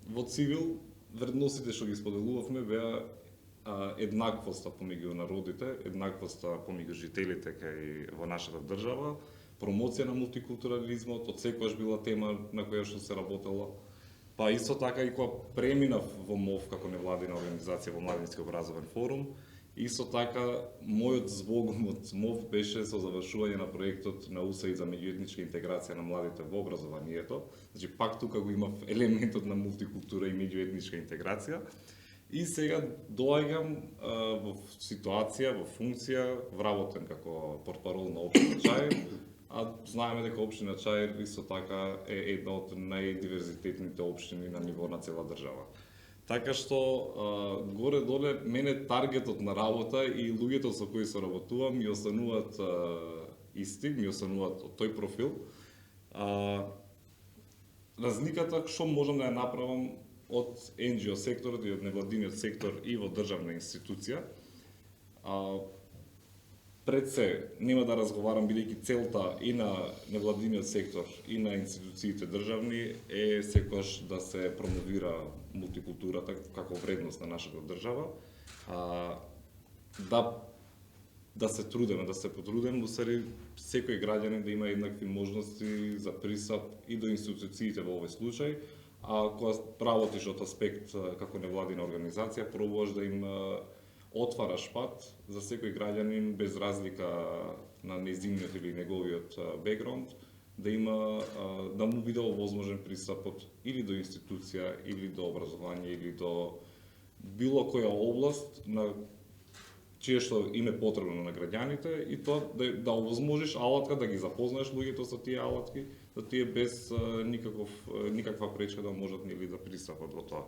во цивил вредностите што ги споделувавме беа еднаквоста помеѓу народите, еднаквоста помеѓу жителите кај во нашата држава, промоција на мултикултурализмот, од секогаш била тема на која што се работело. Па исто така и кога преминав во МОВ како невладина организација во Младински образовен форум, исто така мојот збогум од МОВ беше со завршување на проектот на УСАИД за меѓуетничка интеграција на младите во образованието. Значи пак тука го имав елементот на мултикултура и меѓуетничка интеграција. И сега доаѓам во ситуација, во функција, вработен како портпарол на општина Чаир, а знаеме дека општина Чаир исто така е една од најдиверзитетните општини на ниво на цела држава. Така што горе-доле мене таргетот на работа и луѓето со кои соработувам ми остануваат исти, ми остануваат од тој профил. Разликата што можам да ја направам од NGO секторот и од невладиниот сектор и во државна институција. Пред се, нема да разговарам бидејќи целта и на невладиниот сектор и на институциите државни е секогаш да се промовира мултикултурата како вредност на нашата држава. Да се трудиме, да се потрудиме, усари секој граѓанин да има еднакви можности за пристап и до институциите во овој случај, а кога работиш од аспект како невладина организација, пробуваш да им отвараш пат за секој граѓанин без разлика на нејзиниот или неговиот бекграунд, да има да му биде овозможен пристапот или до институција, или до образование, или до било која област на чие што им е потребно на граѓаните и тоа да овозможиш алатка да ги запознаеш луѓето со тие алатки, да тие без никаква пречка да можат нели да пристапат во тоа.